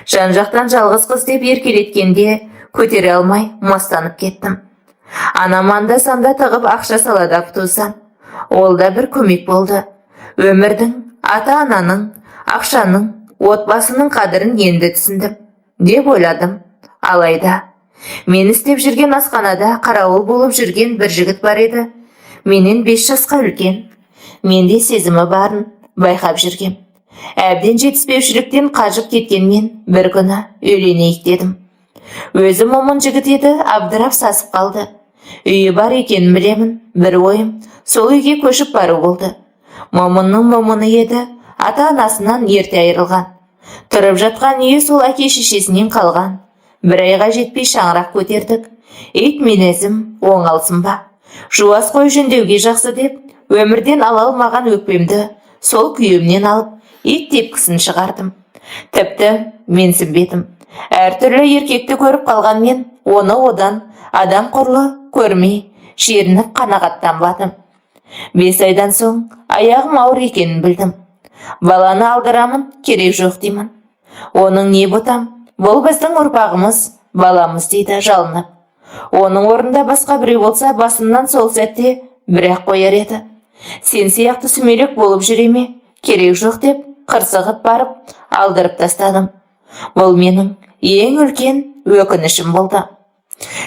жан-жақтан жалғыз қыз деп еркелеткенде көтере алмай мастанып кеттім. Анам анда-санда тығып ақша салада туысам. Ол да бір көмек болды. Өмірдің, ата-ананың, ақшаның, отбасының қадірін енді түсіндім деп ойладым. Алайда мен істеп жүрген асханада қарауыл болып жүрген бір жігіт бар еді. Менен 5 жасқа үлкен. Менде сезімі барын байқап жүргем. Әбден жетіспеушіліктен қажып кеткенмен бір күні үйленейік дедім. Өзі момын жігіт еді, абдырап сасып қалды. Үйі бар екенін білемін, бір ойым сол үйге көшіп бару болды. Момынның момыны еді, ата-анасынан ерте айырылған. Тұрып жатқан үйі сол әке шешесінен қалған. Бір айға жетпей шаңырақ көтердік. Ит мінезім оңалсын ба? Жуас қой жөндеуге жақсы деп, өмірден ала алмаған өкпемді сол күйеуімнен алып, ит тепкісін шығардым. Тіпті менсінбедім. Әртүрлі еркекті көріп қалғанмен, оны одан адам құрлы көрмей, жерініп қанағаттанбадым. 5 айдан соң аяғым ауыр екенін білдім. Баланы алдырамын, керек жоқ деймін. Оның не бұтам, бұл біздің ұрпағымыз, баламыз дейді жалынып. Оның орнында басқа біреу болса басымнан сол сәтте бірақ қояр еді. Сен сияқты сүмелек болып жүреме, керек жоқ деп қырсығып барып алдырып тастадым. Бұл менің ең үлкен өкінішім болды.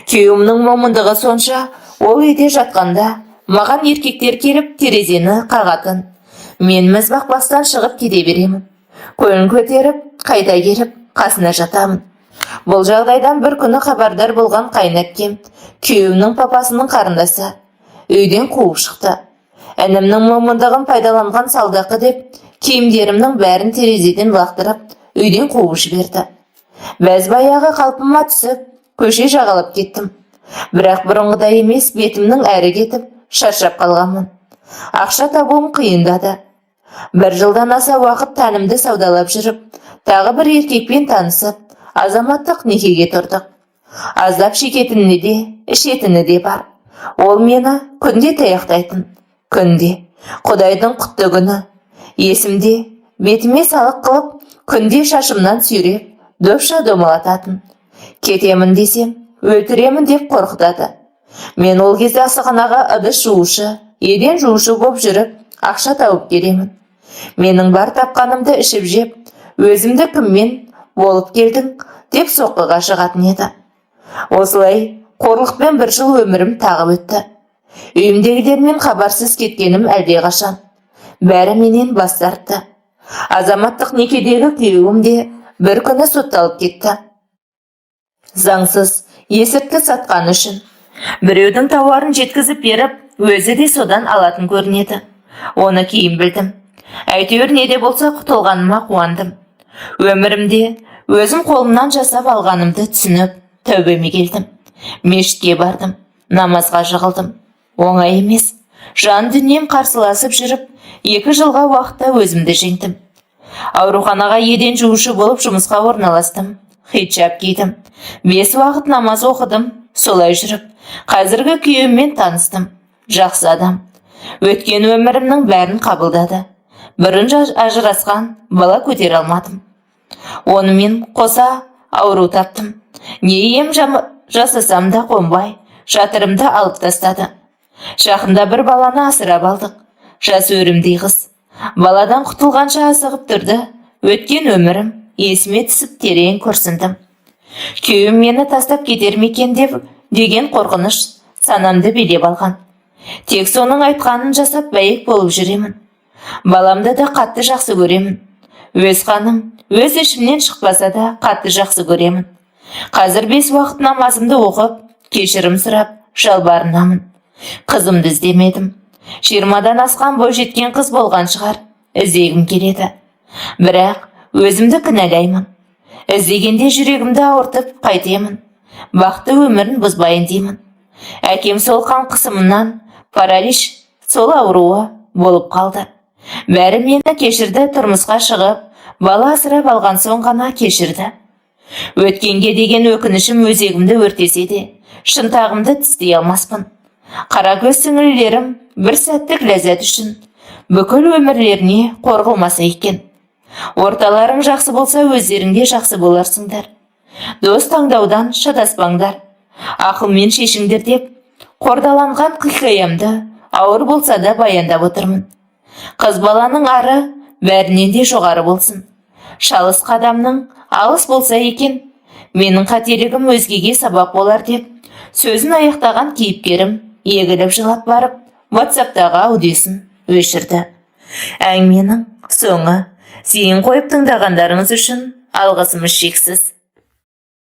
Күйеуімнің момындығы сонша, ол үйде жатқанда маған еркектер келіп терезені қағатын. Мен мізбақпастан шығып кете беремін. Көңіл көтеріп, қайта келіп, қасына жатамын. Бұл жағдайдан бір күні хабардар болған қайнәпкем, күйеуімнің папасының қарындасы, үйден қуып шықты. Інімнің момындығын пайдаланған салдақы деп, киімдерімнің бәрін терезеден лақтырып, үйден қуып жіберді. Бәз баяғы қалпыма түсіп, көше жағалап кеттім. Бірақ бұрынғыдай емес, бетімнің әрі кетіп, шаршап қалғанмын. Ақша табуым қиындады. 1 жылдан аса уақыт тәнімді саудалап жүріп, тағы бір еркекпен танысып, азаматтық некеге тұрдық. Аздап шекетіні де, ішетіні де бар. Ол мені күнде таяқтайтын. Күнде. Құдайдың құтты күні. Есімде, бетіме салық қылып, күнде шашымнан сүйреп, допша домалататын. Кетемін десем, өлтіремін деп қорқытады. Мен ол кезде асханаға ыдыс жуушы, еден жуушы боп жүріп, ақша тауып келемін. Менің бар тапқанымды ішіп жеп, өзімді кіммен болып келдің деп соққыға шығатын еді. Осылай қорлықпен 1 жыл өмірім тағып өтті. Үйімдегілермен хабарсыз кеткенім әлдеқашан. Бәрі менен бас тартты. Азаматтық некедегі күйеуім де бір күні сотталып кетті. Заңсыз есірткі сатқаны үшін. Біреудің тауарын жеткізіп беріп, өзі де содан алатын көрінеді. Оны кейін білдім. Әйтеуір не де болса құтылғаныма қуандым. Өмірімде өзім қолымнан жасап алғанымды түсініп, тәубеме келдім. Мешітке бардым, намазға жығылдым. Оңай емес. Жан дүнием қарсыласып жүріп, 2 жылға уақытта өзімді жеңдім. Ауруханаға еден жуушы болып жұмысқа орналастым. Хиджаб кидім. 5 уақыт намаз оқыдым. Солай жүріп, қазіргі күйеуіммен таныстым. Жақсы адам. Өткен өмірімнің бәрін қабылдады. Бұрын ажырасқан, бала көтере алмадым. Онымен қоса ауру таптым. Не ем жасасам да қонбай, жатырымды алып тастады. Жақында бір баланы асырап алдық. Жас өрімдей қыз. Баладан құтылғанша асығып тұрды. Өткен өмірім есіме түсіп терең күрсіндім. Күйеуім мені тастап кетер ме екен деген қорқыныш санамды билеп алған. Тек соның айтқанын жасап бәйек болып жүремін. Баламды да қатты жақсы көремін. Өз қаным, өз ішімнен шықпаса да қатты жақсы көремін. Қазір 5 уақыт намазымды оқып, кешірім сұрап, жалбарынамын. Қызымды іздемедім. 20-дан асқан бой жеткен қыз болған шығар. Іздегім келеді. Бірақ өзімді кінәлаймын. Іздегенде жүрегімді ауыртып қайтемін. Бақты өмірін бұзбайын деймін. Әкем сол қан қысымынан паралич, сол ауруы болып қалды. Бәрі мені кешірді, тұрмысқа шығып, бала асырап алған соң ғана кешірді. Өткенге деген өкінішім өзегімді өртесе де, шынтағымды тістей алмаспын. Қаракөз сіңілілерім бір сәттік ләззат үшін бүкіл өмірлеріне қорғылмаса екен. Орталарың жақсы болса, өздеріңде жақсы боларсыңдар. Дос таңдаудан шатаспаңдар. Ақылмен шешіңдер деп, қордаланған хикаямды ауыр болса да баяндап отырмын. Қыз баланың ары бәрінен де жоғары болсын. Шалыс қадамның алыс болса екен, менің қателігім өзгеге сабақ болар деп, сөзін аяқтаған кейіпкерім егіліп жылап барып, WhatsApp-тағы аудиосын өшірді. Әңгіменің соңы. Зейін қойып тыңдағандарыңыз үшін алғысымыз шексіз.